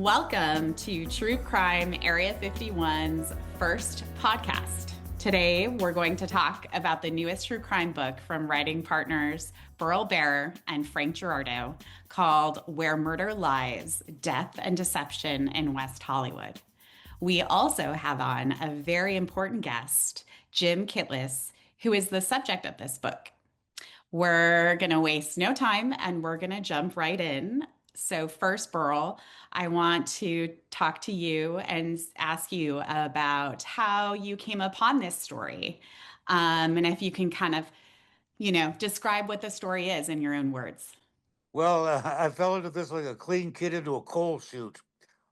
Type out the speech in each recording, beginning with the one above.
Welcome to True Crime Area 51's first podcast. Today, we're going to talk about the newest true crime book from writing partners Burl and Frank Girardot called Where Murder Lies, Death and Deception in West Hollywood. We also have on a very important guest, Jim Kitlas, who is the subject of this book. We're going to waste no time and we're going to jump right in. So, first, Burl, I want to talk to you and ask you about how you came upon this story. And if you can kind of, describe what the story is in your own words. Well, I fell into this like a clean kid into a coal chute.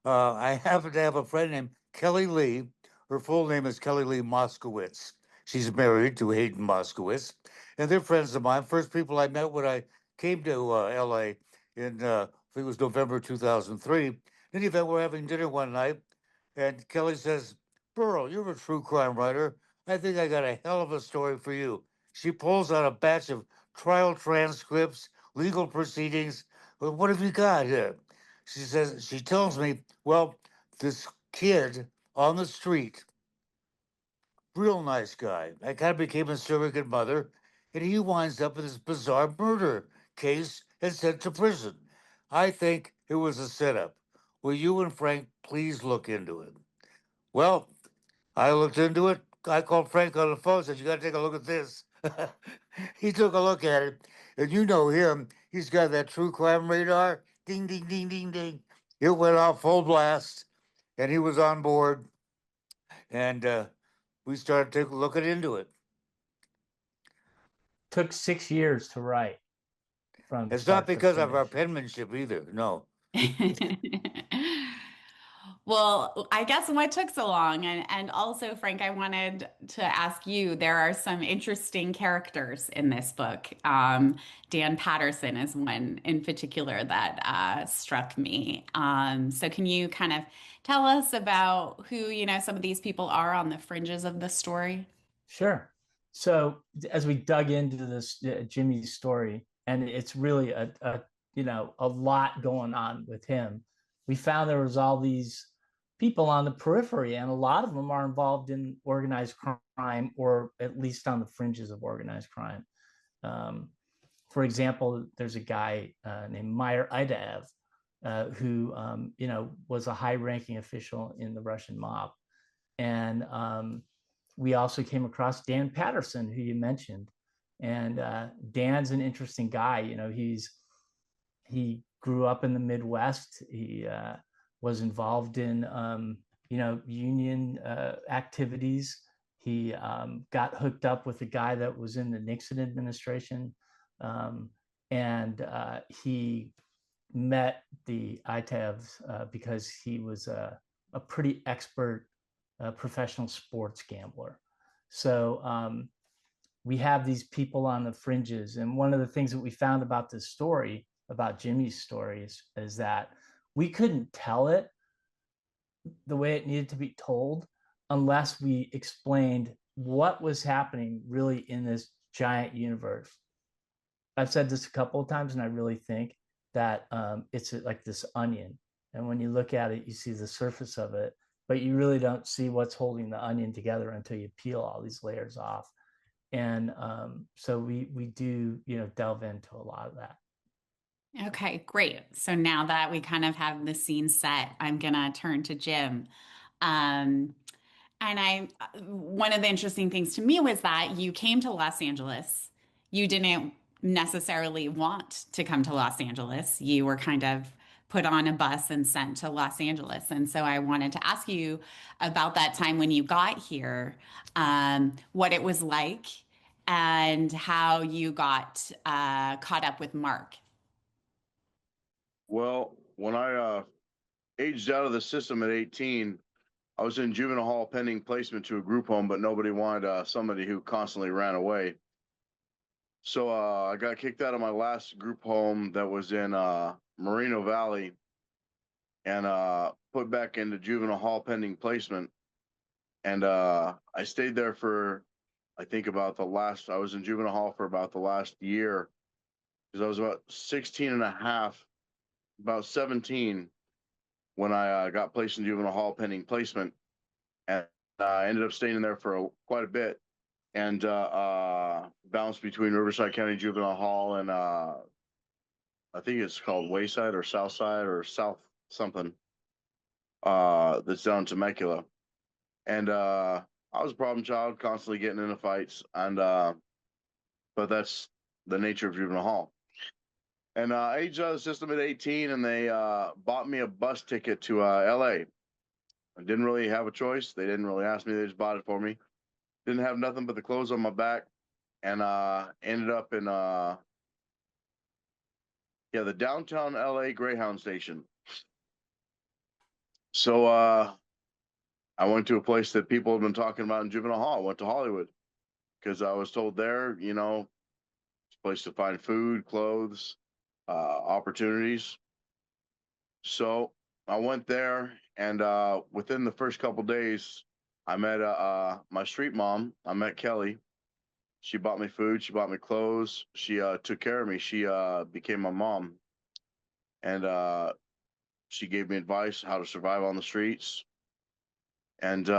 I happen to have a friend named Kelly Lee. Her full name is Kelly Lee Moskowitz. She's married to Hayden Moskowitz, and they're friends of mine. First people I met when I came to LA in, I think it was November 2003. In any event, we're having dinner one night, and Kelly says, Burl, you're a true crime writer. I think I got a hell of a story for you. She pulls out a batch of trial transcripts, legal proceedings. Well, what have you got here? She tells me, well, this kid on the street, real nice guy. I kind of became a surrogate mother, and he winds up in this bizarre murder case and sent to prison. I think it was a setup. Will you and Frank please look into it? Well, I looked into it. I called Frank on the phone, said, you got to take a look at this. He took a look at it, and you know him. He's got that true crime radar. Ding, ding, ding, ding, ding. It went off full blast, and he was on board, and we started looking into it. Took 6 years to write from It's not start to because of our finish. penmanship either. No. Well, I guess what took so long, and also, Frank, I wanted to ask you, there are some interesting characters in this book. Dan Patterson is one in particular that struck me. So can you kind of tell us about who, some of these people are on the fringes of the story? Sure. So as we dug into this Jimmy's story, and it's really a lot going on with him, we found there was all these people on the periphery, and a lot of them are involved in organized crime, or at least on the fringes of organized crime. Um, for example, there's a guy named Meyer Idaev, who was a high-ranking official in the Russian mob, and we also came across Dan Patterson, who you mentioned, and Dan's an interesting guy. He grew up in the Midwest. He was involved in union activities. He got hooked up with a guy that was in the Nixon administration, and he met the ITAVs because he was a pretty expert professional sports gambler. So we have these people on the fringes. And one of the things that we found about this story, about Jimmy's story, is that we couldn't tell it the way it needed to be told unless we explained what was happening really in this giant universe. I've said this a couple of times, and I really think that it's like this onion. And when you look at it, you see the surface of it, but you really don't see what's holding the onion together until you peel all these layers off. And so we do delve into a lot of that. Okay, great. So now that we kind of have the scene set, I'm gonna turn to Jim. Um, one of the interesting things to me was that you came to Los Angeles. You didn't necessarily want to come to Los Angeles. You were kind of put on a bus and sent to Los Angeles. And so I wanted to ask you about that time when you got here, what it was like, and how you got caught up with Mark. Well, when I aged out of the system at 18, I was in juvenile hall pending placement to a group home, but nobody wanted somebody who constantly ran away. So I got kicked out of my last group home that was in Moreno Valley, and put back into juvenile hall pending placement. And I stayed there for, I think I was in juvenile hall for about the last year, because I was about 16 and a half, about 17. when I got placed in juvenile hall pending placement, and I ended up staying in there for quite a bit, and bounced between Riverside County Juvenile Hall and I think it's called Wayside or Southside or South something, that's down in Temecula. And I was a problem child, constantly getting into fights, and but that's the nature of juvenile hall. And I aged out of the system at 18, and they bought me a bus ticket to LA. I didn't really have a choice. They didn't really ask me. They just bought it for me. Didn't have nothing but the clothes on my back, and ended up in the downtown LA Greyhound station. So I went to a place that people have been talking about in juvenile hall. I went to Hollywood because I was told there, it's a place to find food, clothes, opportunities. So I went there, and within the first couple days, I met my street mom. I met Kelly. She bought me food. She bought me clothes. She took care of me. She became my mom, and she gave me advice how to survive on the streets. And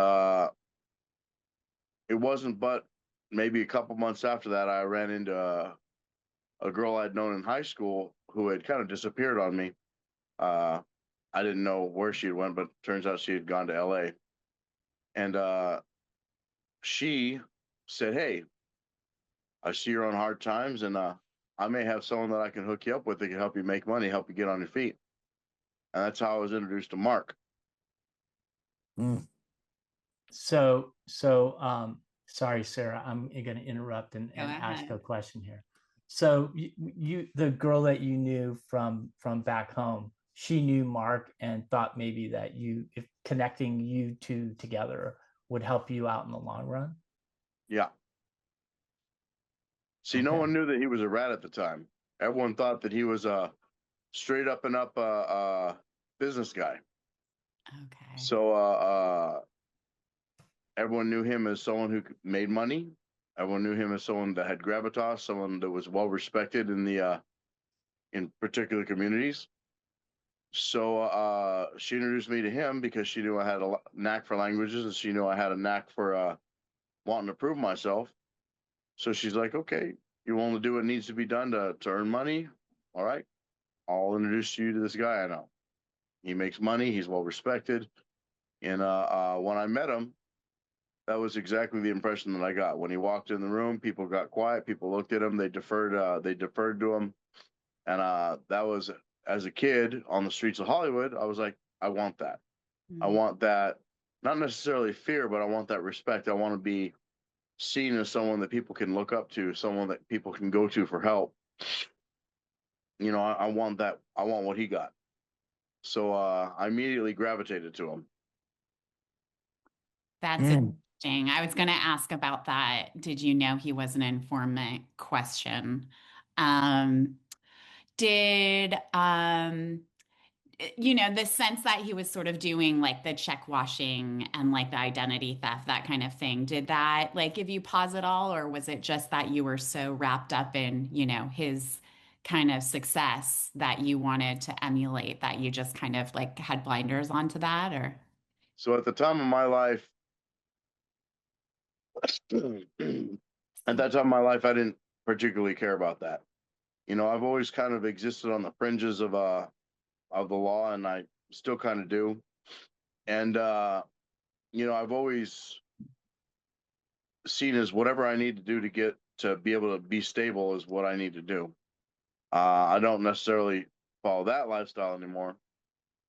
it wasn't but maybe a couple months after that, I ran into a girl I'd known in high school who had kind of disappeared on me. I didn't know where she had went, but turns out she had gone to LA. And she said, "Hey, I see you're on hard times, and I may have someone that I can hook you up with that can help you make money, help you get on your feet." And that's how I was introduced to Mark. Mm. So, sorry, Sarah, I'm going to interrupt and ask a question here. So the girl that you knew from back home, she knew Mark and thought maybe that if connecting you two together would help you out in the long run? Yeah. See, Okay. no one knew that he was a rat at the time. Everyone thought that he was a straight up and up business guy. Okay. So everyone knew him as someone who made money. Everyone knew him as someone that had gravitas, someone that was well respected in the in particular communities. So she introduced me to him because she knew I had a knack for languages, and she knew I had a knack for wanting to prove myself. So she's like, "Okay, you want to do what needs to be done to earn money? All right, I'll introduce you to this guy I know. He makes money. He's well respected." And when I met him, that was exactly the impression that I got. When he walked in the room, people got quiet. People looked at him. They deferred. They deferred to him. And that was, as a kid on the streets of Hollywood, I was like, I want that. I want that, not necessarily fear, but I want that respect. I want to be seen as someone that people can look up to, someone that people can go to for help. I want that. I want what he got. So I immediately gravitated to him. That's interesting. I was going to ask about that. Did you know he was an informant question? Did the sense that he was sort of doing like the check washing and like the identity theft, that kind of thing, did that like give you pause at all, or was it just that you were so wrapped up in his kind of success that you wanted to emulate, that you just kind of like had blinders onto that? Or So at the time of my life, at that time of my life, I didn't particularly care about that. I've always kind of existed on the fringes of the law, and I still kind of do. And I've always seen as whatever I need to do to get to be able to be stable is what I need to do. I don't necessarily follow that lifestyle anymore,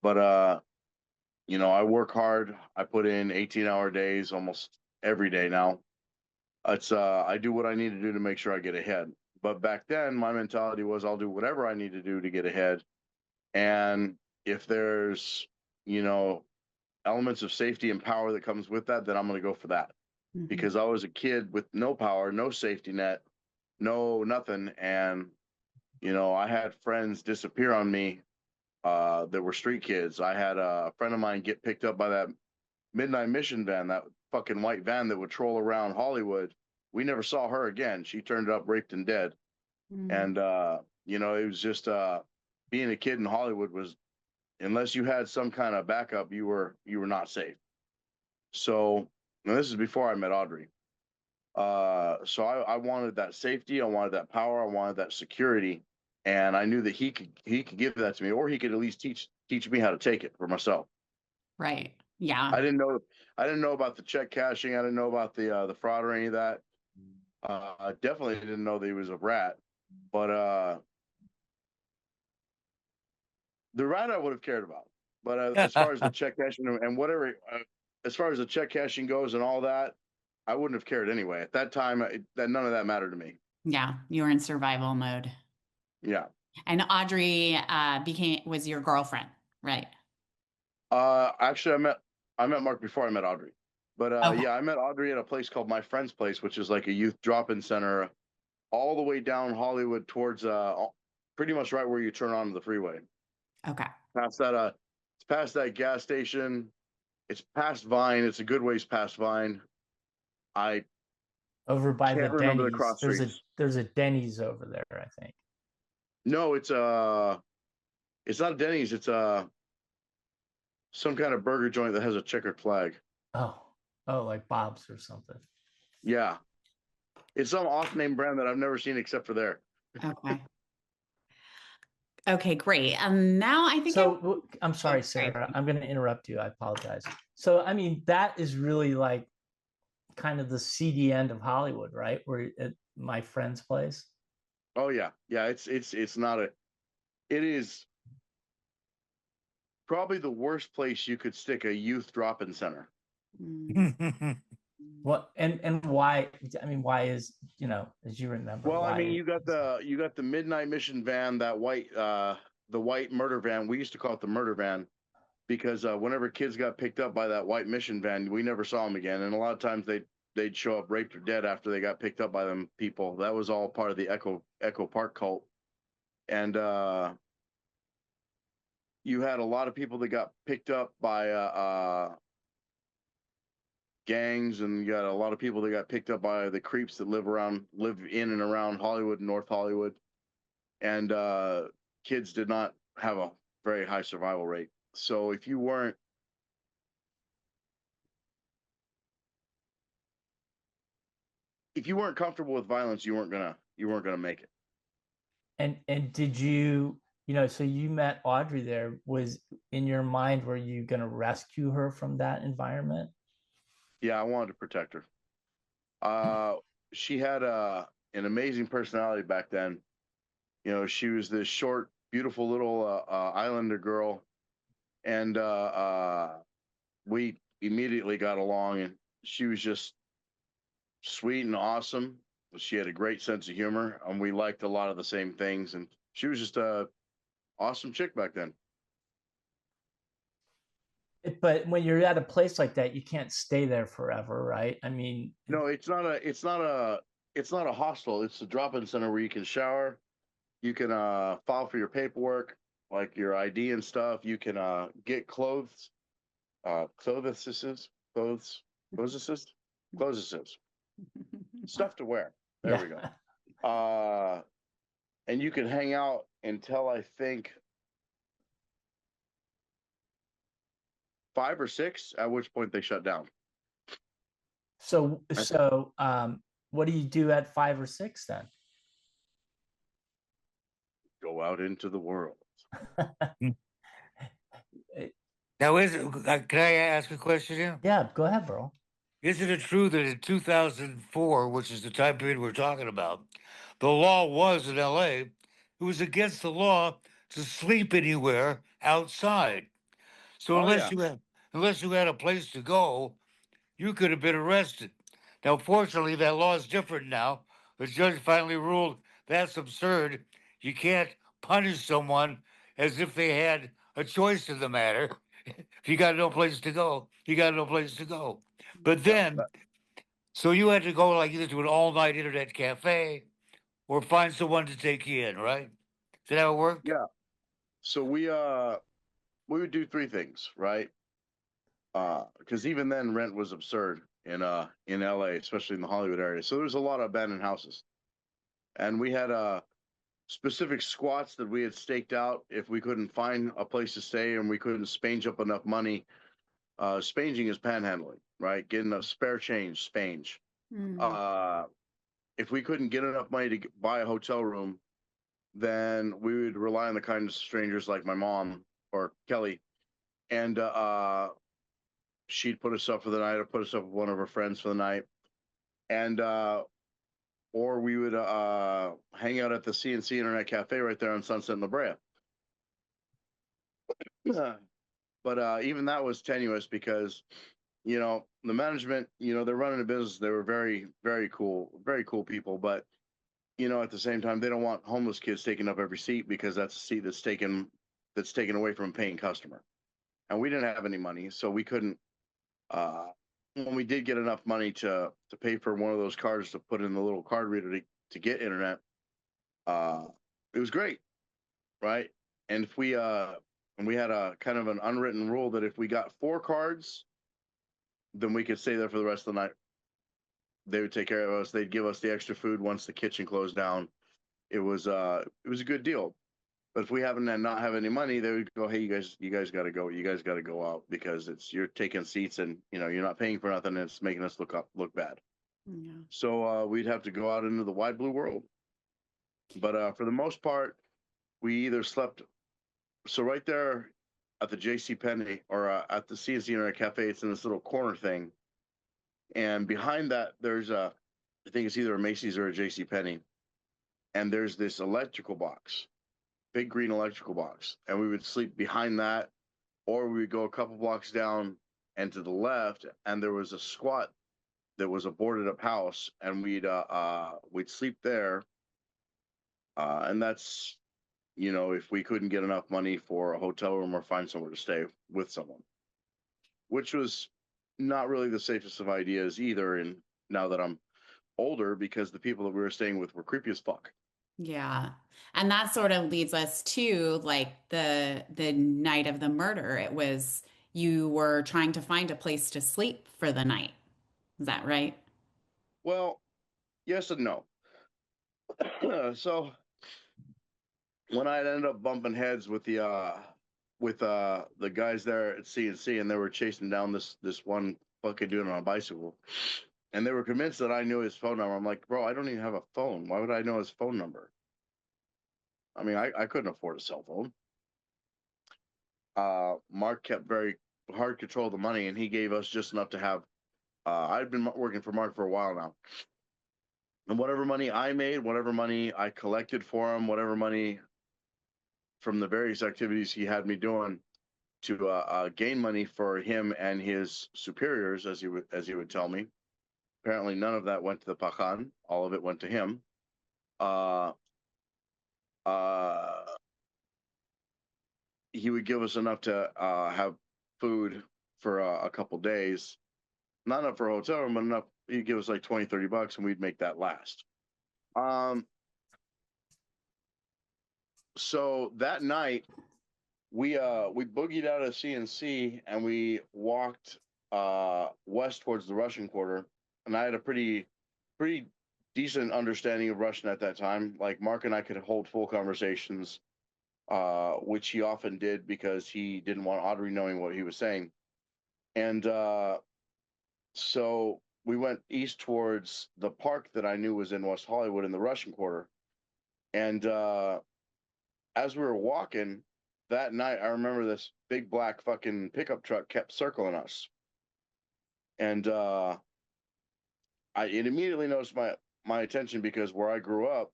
but I work hard. I put in 18-hour days almost every day now. It's I do what I need to do to make sure I get ahead. But back then, my mentality was I'll do whatever I need to do to get ahead. And if there's, elements of safety and power that comes with that, then I'm going to go for that. Because I was a kid with no power, no safety net, no nothing. And, I had friends disappear on me that were street kids. I had a friend of mine get picked up by that midnight mission van, that fucking white van that would troll around Hollywood. We never saw her again. She turned up raped and dead. And, it was just being a kid in Hollywood was unless you had some kind of backup, you were not safe. So, and this is before I met Audrey. So I wanted that safety, I wanted that power, I wanted that security, and I knew that he could give that to me, or he could at least teach me how to take it for myself. Right. Yeah. I didn't know about the check cashing. I didn't know about the fraud or any of that. I definitely didn't know that he was a rat, but the rat I would have cared about. But as far as the check cashing and whatever, as far as the check cashing goes and all that, I wouldn't have cared anyway. At that time, that none of that mattered to me. Yeah. You were in survival mode. Yeah. And Audrey was your girlfriend, right? Actually, I met Mark before I met Audrey, but Okay. yeah, I met Audrey at a place called My Friend's Place, which is like a youth drop-in center, all the way down Hollywood towards pretty much right where you turn onto the freeway. Okay. Past that, it's past that gas station. It's past Vine. It's a good ways past Vine. I Over by the can't remember the Denny's. cross streets. There's a Denny's over there, I think. No, it's not a Denny's. It's some kind of burger joint that has a checkered flag. Oh, like Bob's or something. Yeah, it's some off-name brand that I've never seen except for there. Okay. Okay, great. Now I think So I'm sorry, Oh, sorry. Sarah. I'm going to interrupt you. I apologize. So I mean, that is really like kind of the seedy end of Hollywood, right? Where at My Friend's Place. Oh yeah, yeah. It's not a. It is probably the worst place you could stick a youth drop-in center. What and why? I mean, why is, as you remember? Well, I mean, why you got the midnight mission van, that white the white murder van. We used to call it the murder van because whenever kids got picked up by that white mission van, we never saw them again. And a lot of times they'd show up raped or dead after they got picked up by them people. That was all part of the Echo Park cult. And you had a lot of people that got picked up by gangs, and you got a lot of people that got picked up by the creeps that live in and around Hollywood, North Hollywood. And kids did not have a very high survival rate. So if you weren't comfortable with violence, you weren't gonna make it. and did you, so you met Audrey there. Was in your mind, were you going to rescue her from that environment? Yeah, I wanted to protect her. She had an amazing personality back then. She was this short, beautiful little Islander girl, and we immediately got along. And she was just sweet and awesome. She had a great sense of humor, and we liked a lot of the same things. And she was just a awesome chick back then. But when you're at a place like that, you can't stay there forever, right? I mean, No, it's not a hostel. It's a drop-in center where you can shower, you can file for your paperwork, like your ID and stuff. You can get clothes, clothes assist, stuff to wear. There we go. And you can hang out until I think 5 or 6, at which point they shut down. So what do you do at 5 or 6 then? Go out into the world. Now, can I ask a question here? Yeah, go ahead, Burl. Isn't it true that in 2004, which is the time period we're talking about, the law was in LA, it was against the law to sleep anywhere outside. So unless you had a place to go, you could have been arrested. Now, fortunately, that law is different now. The judge finally ruled that's absurd. You can't punish someone as if they had a choice in the matter. If you got no place to go, you got no place to go. But then, so you had to go like either to an all-night internet cafe or find someone to take you in, right? Is that how it worked? Yeah. So we would do 3 things, right? Because even then rent was absurd in LA, especially in the Hollywood area. So there's a lot of abandoned houses, and we had specific squats that we had staked out if we couldn't find a place to stay and we couldn't spange up enough money. Spanging is panhandling, right? Getting a spare change, spange. Mm. If we couldn't get enough money to buy a hotel room, then we would rely on the kindness of strangers like my mom or Kelly, and she'd put us up for the night or put us up with one of her friends for the night, and or we would hang out at the CNC Internet Cafe right there on Sunset and La Brea. But even that was tenuous because, you know, the management, you know, they're running a business. They were very, very cool people. But, you know, at the same time, they don't want homeless kids taking up every seat because that's a seat that's taken away from a paying customer. And we didn't have any money, so we couldn't. When we did get enough money to pay for one of those cards to put in the little card reader to get internet, it was great, right? And if we and we had a kind of an unwritten rule that if we got 4 cards, then we could stay there for the rest of the night. They would take care of us. They'd give us the extra food once the kitchen closed down. It was a good deal. But if we happen to not have any money, they would go, "Hey, you guys got to go. You guys got to go out because you're taking seats and you know you're not paying for nothing. And it's making us look bad." Yeah. So we'd have to go out into the wide blue world. But for the most part, we either slept. So right there at the J.C. Penney or at the CNC Internet Cafe, it's in this little corner thing, and behind that there's I think it's either a Macy's or a J.C. Penney, and there's this electrical box. Big green electrical box, and we would sleep behind that, or we would go a couple blocks down and to the left, and there was a squat that was a boarded up house, and we'd sleep there, and that's, you know, if we couldn't get enough money for a hotel room or find somewhere to stay with someone, which was not really the safest of ideas either. And now that I'm older, because the people that we were staying with were creepy as fuck. Yeah. And that sort of leads us to like the night of the murder. It was you were trying to find a place to sleep for the night. Is that right? Well, yes and no. So when I ended up bumping heads with the guys there at CNC, and they were chasing down this one fucking dude on a bicycle, and they were convinced that I knew his phone number. I'm like, bro, I don't even have a phone. Why would I know his phone number? I mean, I couldn't afford a cell phone. Mark kept very hard control of the money, and he gave us just enough to have. I'd been working for Mark for a while now, and whatever money I made, whatever money I collected for him, whatever money from the various activities he had me doing to gain money for him and his superiors, as he would tell me. Apparently, none of that went to the Pakan. All of it went to him. Uh, uh, he would give us enough to have food for a couple days. Not enough for a hotel room, but enough. He'd give us like $20-$30, and we'd make that last. So that night, we boogied out of CNC and we walked west towards the Russian Quarter, and I had a pretty decent understanding of Russian at that time. Like Mark and I could hold full conversations, which he often did because he didn't want Audrey knowing what he was saying. And so we went east towards the park that I knew was in West Hollywood in the Russian Quarter. And as we were walking that night, I remember this big black fucking pickup truck kept circling us. And it immediately noticed my attention because where I grew up,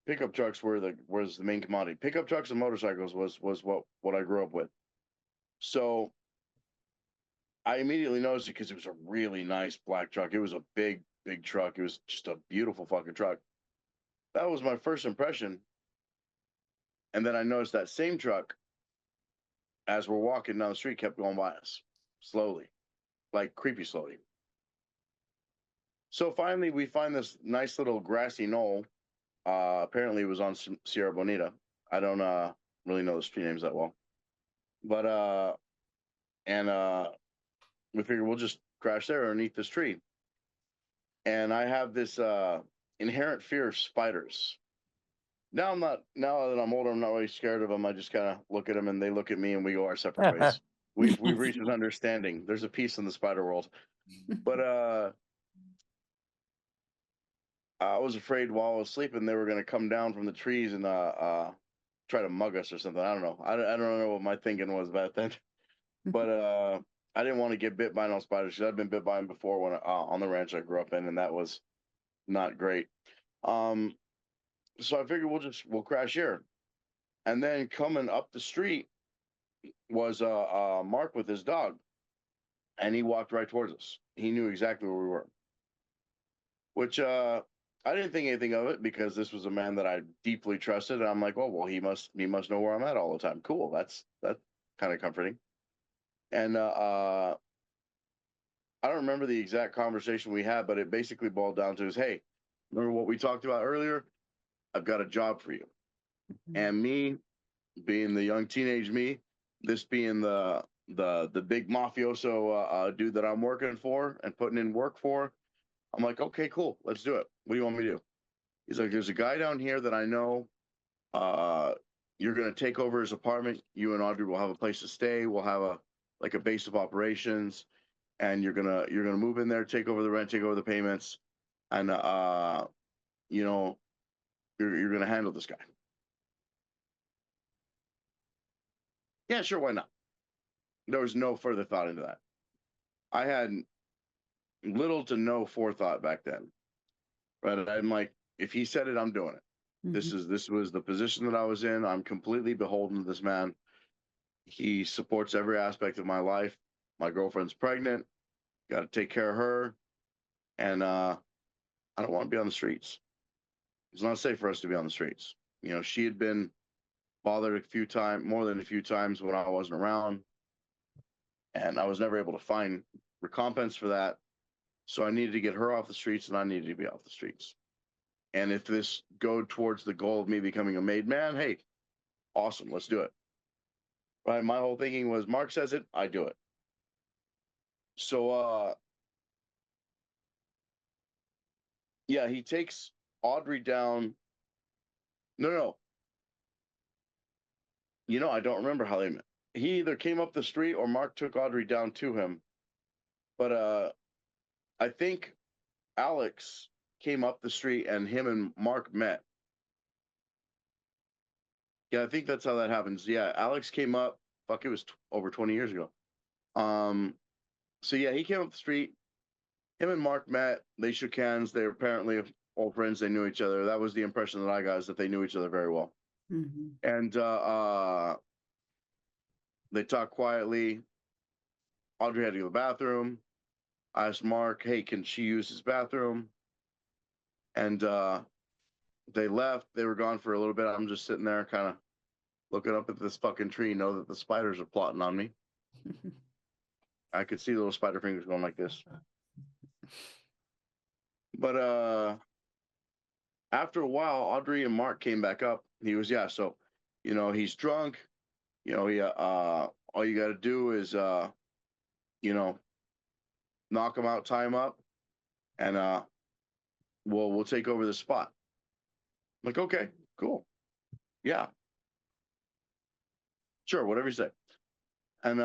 pickup trucks was the main commodity. Pickup trucks and motorcycles was what I grew up with. So I immediately noticed it because it was a really nice black truck. It was a big truck. It was just a beautiful fucking truck. That was my first impression. And then I noticed that same truck, as we're walking down the street, kept going by us slowly, like creepy slowly. So finally, we find this nice little grassy knoll. Apparently, it was on Sierra Bonita. I don't really know the street names that well, but we figured we'll just crash there underneath this tree. And I have this inherent fear of spiders. Now I'm not. Now that I'm older, I'm not really scared of them. I just kind of look at them, and they look at me, and we go our separate ways. We've reached an understanding. There's a peace in the spider world. But I was afraid while I was sleeping they were going to come down from the trees and try to mug us or something. I don't know. I don't know what my thinking was about that. But I didn't want to get bit by no spiders. I've been bit by them before when on the ranch I grew up in, and that was not great. So I figured we'll crash here. And then coming up the street was Mark with his dog, and he walked right towards us. He knew exactly where we were, which I didn't think anything of it because this was a man that I deeply trusted. And I'm like, oh well, he must know where I'm at all the time. Cool, that's kind of comforting. And I don't remember the exact conversation we had, but it basically boiled down to is, hey, remember what we talked about earlier? I've got a job for you. And me, being the young teenage me, this being the big mafioso dude that I'm working for and putting in work for, I'm like, okay, cool, let's do it. What do you want me to do? He's like, there's a guy down here that I know. You're gonna take over his apartment. You and Audrey will have a place to stay. We'll have a base of operations, and you're gonna move in there, take over the rent, take over the payments, and you know, you're gonna handle this guy. Yeah, sure, why not? There was no further thought into that. I had little to no forethought back then. Right? I'm like, if he said it, I'm doing it. This was the position that I was in. I'm completely beholden to this man. He supports every aspect of my life. My girlfriend's pregnant. Got to take care of her. And I don't want to be on the streets. It's not safe for us to be on the streets. You know, she had been bothered a few times, more than a few times when I wasn't around. And I was never able to find recompense for that. So I needed to get her off the streets, and I needed to be off the streets. And if this go towards the goal of me becoming a made man, hey, awesome, let's do it. Right? My whole thinking was, Mark says it, I do it. So yeah, he takes Audrey down. No. You know, I don't remember how they met. He either came up the street or Mark took Audrey down to him. But I think Alex came up the street and him and Mark met. Yeah, I think that's how that happens. Yeah, Alex came up. Fuck, it was over 20 years ago. So yeah, he came up the street. Him and Mark met. They shook hands. They were apparently old friends. They knew each other. That was the impression that I got, is that they knew each other very well. And they talked quietly. Audrey had to go to the bathroom. I asked Mark, hey, can she use his bathroom? And they left. They were gone for a little bit. I'm just sitting there kind of looking up at this fucking tree, know that the spiders are plotting on me. I could see the little spider fingers going like this. But after a while, Audrey and Mark came back up. He was, yeah, so, you know, he's drunk. You know, all you got to do is, you know, knock him out, tie him up, and we'll take over the spot. I'm like, okay, cool. Yeah. Sure, whatever you say. And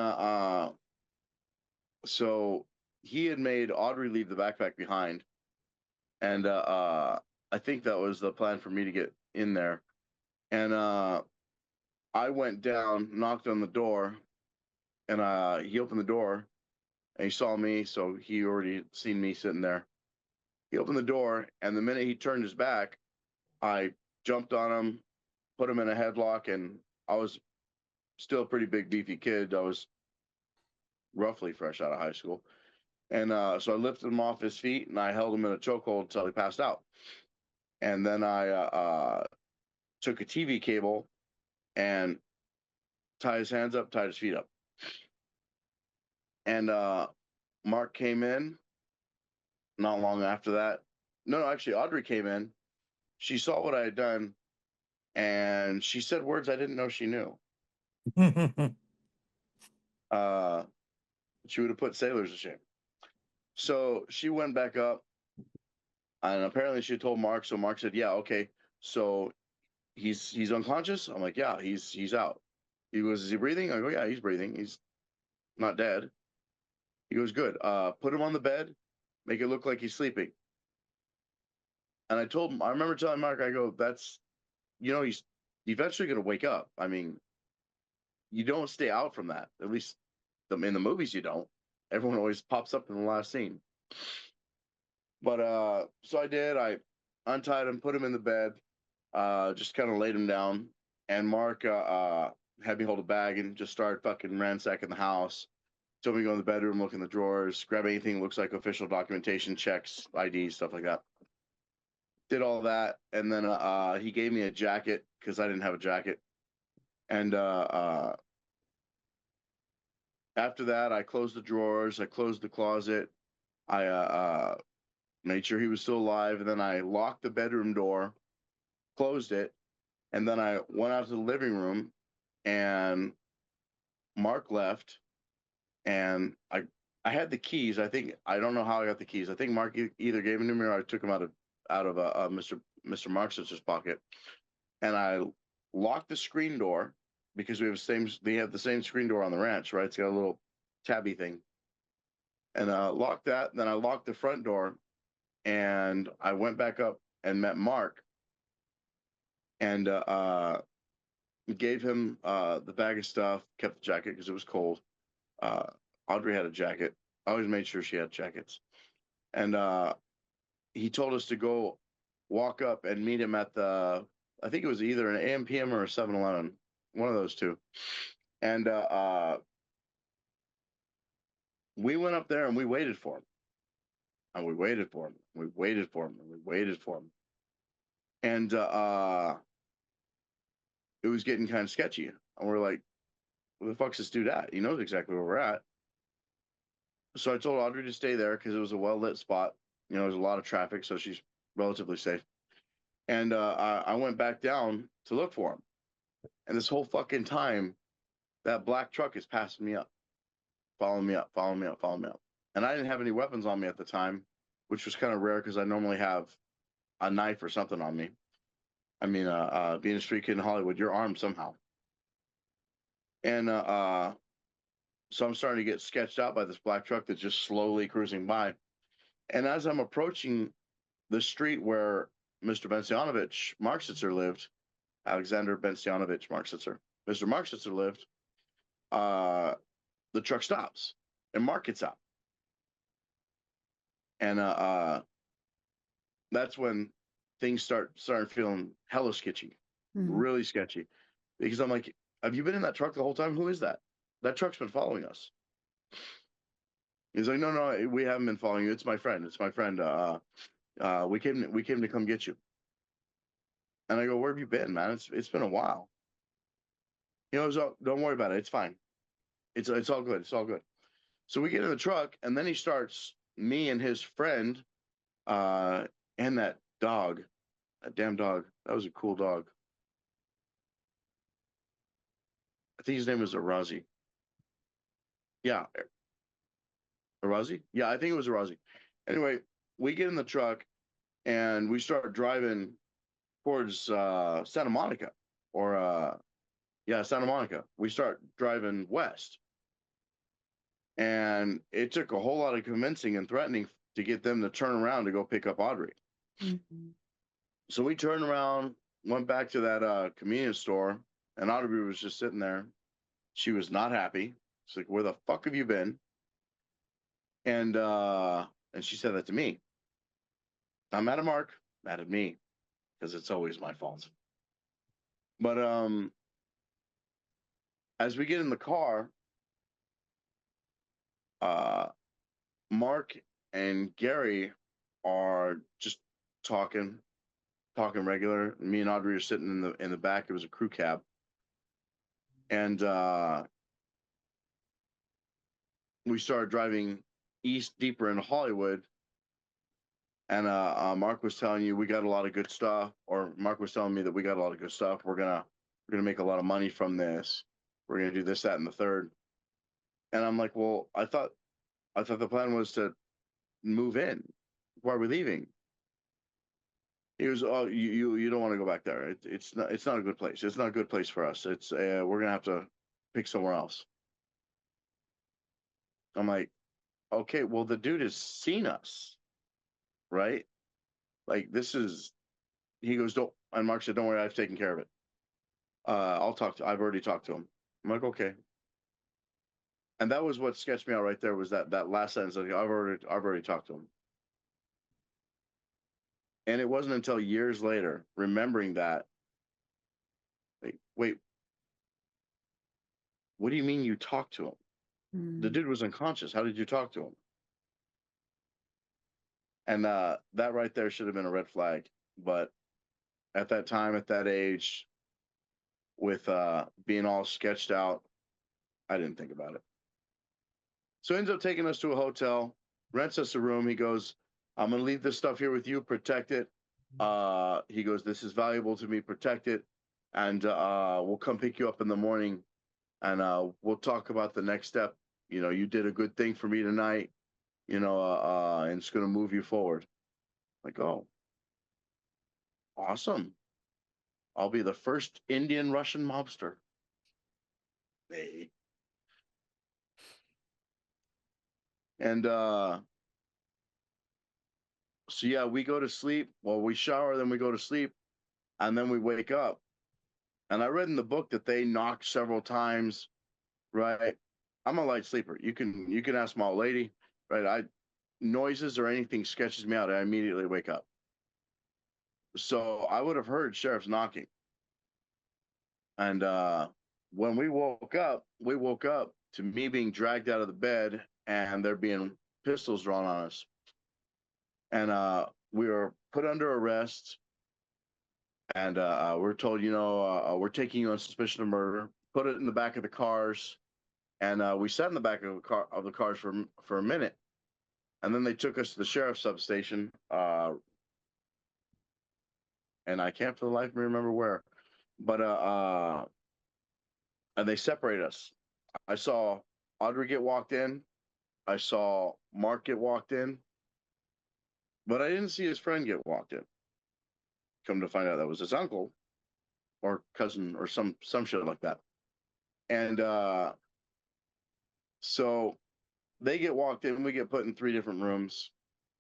so he had made Audrey leave the backpack behind. And I think that was the plan for me to get in there. And I went down, knocked on the door, and he opened the door, and he saw me, so he already seen me sitting there. He opened the door, and the minute he turned his back, I jumped on him, put him in a headlock, and I was still a pretty big, beefy kid. I was roughly fresh out of high school. And so I lifted him off his feet, and I held him in a chokehold until he passed out. And then I took a TV cable and tied his hands up, tied his feet up. And Mark came in not long after that. No, actually, Audrey came in. She saw what I had done, and she said words I didn't know she knew. She would have put sailors to shame. So she went back up, and apparently she told Mark. So Mark said, yeah, okay. So he's unconscious. I'm like, yeah, he's out. He goes, is he breathing? I go, yeah, he's breathing. He's not dead. He goes, good. Put him on the bed, make it look like he's sleeping. And I told him, I remember telling Mark, I go, that's, he's eventually going to wake up. I mean, you don't stay out from that. At least in the movies, you don't. Everyone always pops up in the last scene. But so I did. I untied him, put him in the bed, just kind of laid him down. And Mark had me hold a bag and just started fucking ransacking the house. Told me to go in the bedroom, look in the drawers, grab anything that looks like official documentation, checks, ID, stuff like that. Did all that, and then he gave me a jacket because I didn't have a jacket. And after that, I closed the drawers, I closed the closet, I made sure he was still alive, and then I locked the bedroom door, closed it, and then I went out to the living room, and Mark left, and I had the keys. I don't know how I got the keys. I think Mark either gave them to me or I took them out of Mr. Marxitz's pocket, and I locked the screen door because they have the same screen door on the ranch, right? It's got a little tabby thing, and locked that. Then I locked the front door, and I went back up and met Mark, and gave him the bag of stuff, kept the jacket because it was cold. Audrey had a jacket. I always made sure she had jackets. And he told us to go walk up and meet him at I think it was either an AM PM or a 7-Eleven, one of those two. And we went up there and we waited for him. And we waited for him. We waited for him. And we waited for him. And it was getting kind of sketchy. And we're like, where the fuck's this dude at? He knows exactly where we're at. So I told Audrey to stay there because it was a well-lit spot. There's a lot of traffic, so she's relatively safe. And I went back down to look for him. And this whole fucking time, that black truck is passing me up, following me up, following me up, following me up. And I didn't have any weapons on me at the time, which was kind of rare because I normally have a knife or something on me. I mean, being a street kid in Hollywood, you're armed somehow. And so I'm starting to get sketched out by this black truck that's just slowly cruising by. And as I'm approaching the street where Mr. Bensianovich Marksitzer lived, Alexander Bensianovich Marksitzer, Mr. Marksitzer lived, the truck stops and Mark gets out. And that's when things started feeling hella sketchy, really sketchy. Because I'm like, have you been in that truck the whole time? Who is that? That truck's been following us. He's like, no, we haven't been following you. It's my friend. It's my friend. We came to come get you. And I go, where have you been, man? It's been a while. So don't worry about it. It's fine. It's all good. It's all good. So we get in the truck, and then he starts me and his friend, and that dog, that damn dog. That was a cool dog. I think his name was Arazi. Yeah. Arazi? Yeah, I think it was Arazi. Anyway, we get in the truck and we start driving towards Santa Monica or Santa Monica. We start driving west. And it took a whole lot of convincing and threatening to get them to turn around to go pick up Audrey. Mm-hmm. So we turned around, went back to that convenience store, and Audrey was just sitting there. She was not happy. She's like, where the fuck have you been? And she said that to me. I'm mad at Mark, mad at me, because it's always my fault. But as we get in the car, Mark and Gary are just talking regular. Me and Audrey are sitting in the back. It was a crew cab, and we started driving east, deeper into Hollywood. And Mark was telling you we got a lot of good stuff, or Mark was telling me that we got a lot of good stuff. We're gonna make a lot of money from this. We're gonna do this, that, and the third. And I'm like, well, I thought the plan was to move in. Why are we leaving? He was, oh, you don't want to go back there. It's not a good place. It's not a good place for us. It's we're gonna have to pick somewhere else. I'm like, okay, well, the dude has seen us, right? Like, this is, he goes, don't, and Mark said, don't worry, I've taken care of it. I've already talked to him. I'm like, okay. And that was what sketched me out right there, was that last sentence. Like, I've already talked to him. And it wasn't until years later, remembering that, like, wait, what do you mean you talked to him? The dude was unconscious. How did you talk to him? And that right there should have been a red flag. But at that time, at that age, with being all sketched out, I didn't think about it. So he ends up taking us to a hotel, rents us a room. He goes, I'm going to leave this stuff here with you, protect it. He goes, this is valuable to me, protect it. And we'll come pick you up in the morning, and we'll talk about the next step. You know, you did a good thing for me tonight, you know, and it's going to move you forward. Like, oh, awesome. I'll be the first Indian Russian mobster. Hey. And so yeah, we go to sleep. Well, we shower, then we go to sleep, and then we wake up. And I read in the book that they knock several times, right? I'm a light sleeper. You can ask my old lady, right? Noises or anything sketches me out, I immediately wake up. So I would have heard sheriff's knocking. And when we woke up to me being dragged out of the bed and there being pistols drawn on us. And we were put under arrest, and we're told, you know, we're taking you on suspicion of murder. Put it in the back of the cars, and we sat in the back of the cars for a minute, and then they took us to the sheriff's substation, and I can't for the life of me remember where, but and they separated us. I saw Audrey get walked in. I saw Mark get walked in, but I didn't see his friend get walked in. Come to find out, that was his uncle or cousin or some shit like that. And so they get walked in, we get put in 3 different rooms.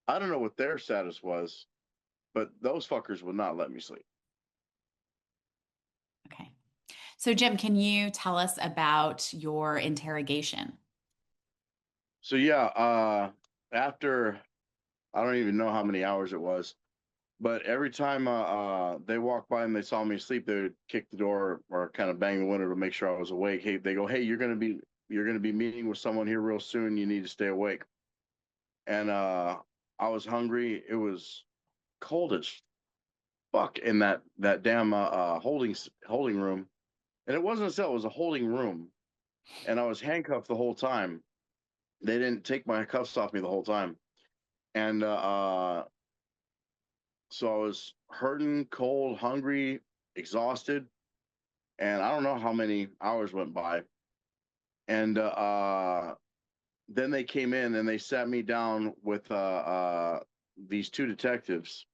I don't know what their status was, but those fuckers would not let me sleep. Okay. So, Jim, can you tell us about your interrogation? So yeah, after, I don't even know how many hours it was, but every time they walked by and they saw me asleep, they would kick the door or kind of bang the window to make sure I was awake. Hey, they go, hey, you're gonna be meeting with someone here real soon. You need to stay awake. And I was hungry. It was cold as fuck in that damn holding room. And it wasn't a cell; it was a holding room. And I was handcuffed the whole time. They didn't take my cuffs off me the whole time. And so I was hurting, cold, hungry, exhausted, and I don't know how many hours went by. And then they came in and they sat me down with these 2 detectives.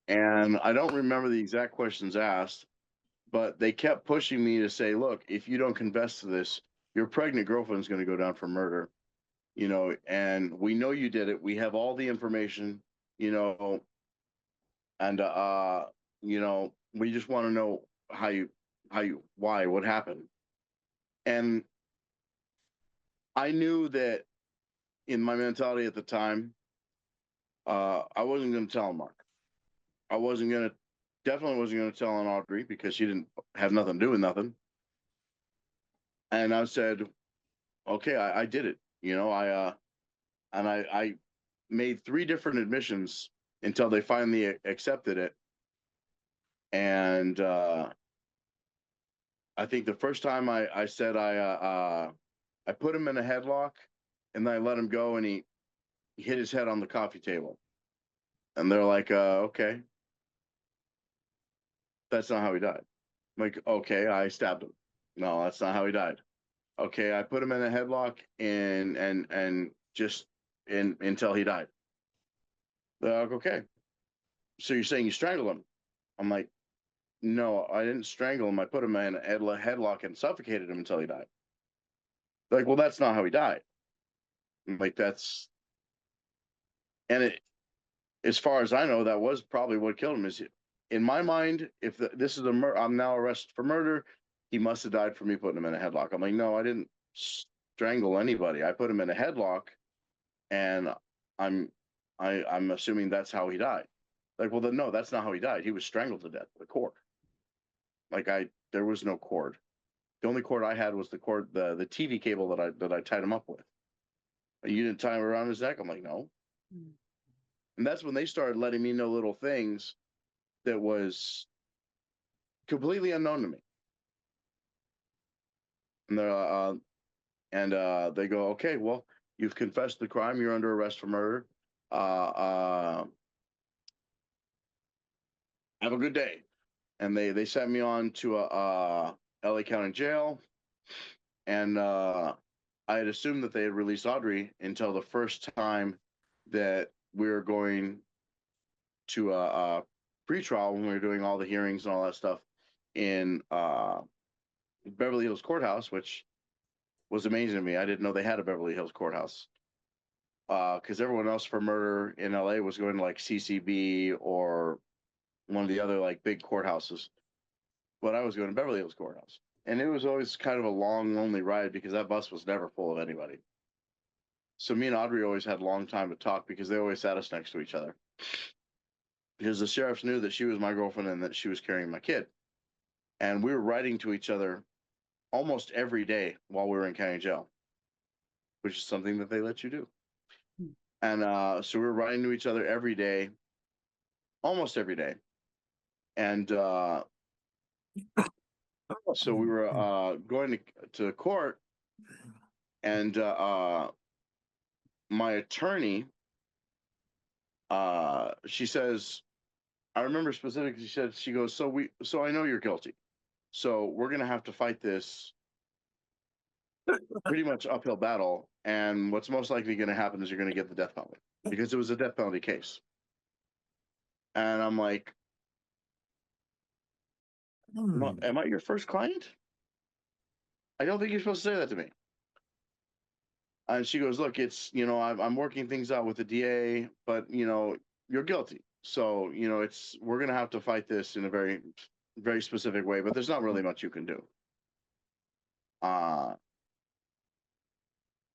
And I don't remember the exact questions asked, but they kept pushing me to say, look, if you don't confess to this, your pregnant girlfriend's going to go down for murder, you know, and we know you did it. We have all the information, you know, and you know, we just want to know why, what happened. And I knew that in my mentality at the time, I wasn't going to tell him, Mark. I definitely wasn't going to tell on Audrey because she didn't have nothing to do with nothing. And I said, okay, I did it. You know, I made 3 different admissions until they finally accepted it. And I think the first time I said I put him in a headlock and then I let him go and he hit his head on the coffee table. And they're like, okay. That's not how he died. I'm like, okay, I stabbed him. No, that's not how he died. Okay, I put him in a headlock and just until he died. They're like, okay. so you're saying you strangled him? I'm like, no, I didn't strangle him. I put him in a headlock and suffocated him until he died. They're like, well, that's not how he died. I'm like, and as far as I know, that was probably what killed him. Is in my mind, if this is I'm now arrested for murder, he must have died for me putting him in a headlock. I'm like, no, I didn't strangle anybody. I put him in a headlock, and I'm assuming that's how he died. Like, well, then no, that's not how he died. He was strangled to death with a cord. Like there was no cord. The only cord I had was the cord, the TV cable that I tied him up with. You didn't tie him around his neck? I'm like, no. And that's when they started letting me know little things that was completely unknown to me. And they go, okay, well, you've confessed the crime. You're under arrest for murder. Have a good day. And they sent me on to LA County Jail. And I had assumed that they had released Audrey until the first time that we were going to a pretrial when we were doing all the hearings and all that stuff in Beverly Hills Courthouse, which was amazing to me. I didn't know they had a Beverly Hills Courthouse because everyone else for murder in LA was going to like CCB or one of the other like big courthouses, but I was going to Beverly Hills Courthouse, and it was always kind of a long, lonely ride because that bus was never full of anybody. So me and Audrey always had a long time to talk because they always sat us next to each other. Because the sheriffs knew that she was my girlfriend and that she was carrying my kid. And we were writing to each other almost every day while we were in county jail, which is something that they let you do. And so we were writing to each other every day, almost every day. And so we were going to court, and my attorney, she says, I remember specifically, she goes, so I know you're guilty. So we're going to have to fight this pretty much uphill battle. And what's most likely going to happen is you're going to get the death penalty because it was a death penalty case. And I'm like, am I your first client? I don't think you're supposed to say that to me. And she goes, look, it's, I'm working things out with the DA, but, you're guilty. So, we're going to have to fight this in a very, very specific way, but there's not really much you can do. Now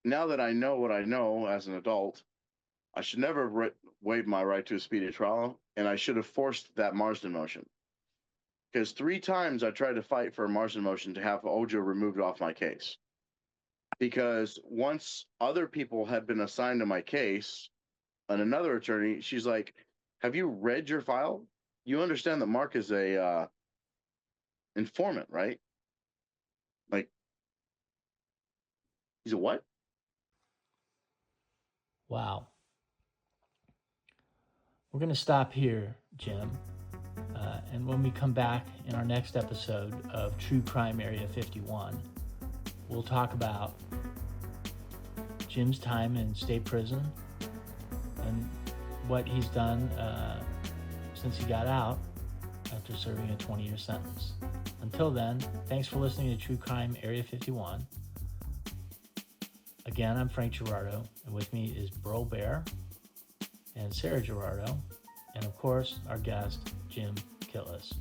that I know what I know as an adult, I should never have waived my right to a speedy trial, and I should have forced that Marsden motion. Because 3 times I tried to fight for a Marsden motion to have Ojo removed off my case. Because once other people had been assigned to my case, and another attorney, she's like, have you read your file? You understand that Mark is a informant, right? Like, he's a what? Wow. We're going to stop here, Jim. And when we come back in our next episode of True Crime Area 51, we'll talk about Jim's time in state prison and what he's done since he got out after serving a 20-year sentence. Until then, thanks for listening to True Crime Area 51. Again, I'm Frank Girardot, and with me is Burl Bear and Sarah Girardot, and of course, our guest, Jim Kitlas.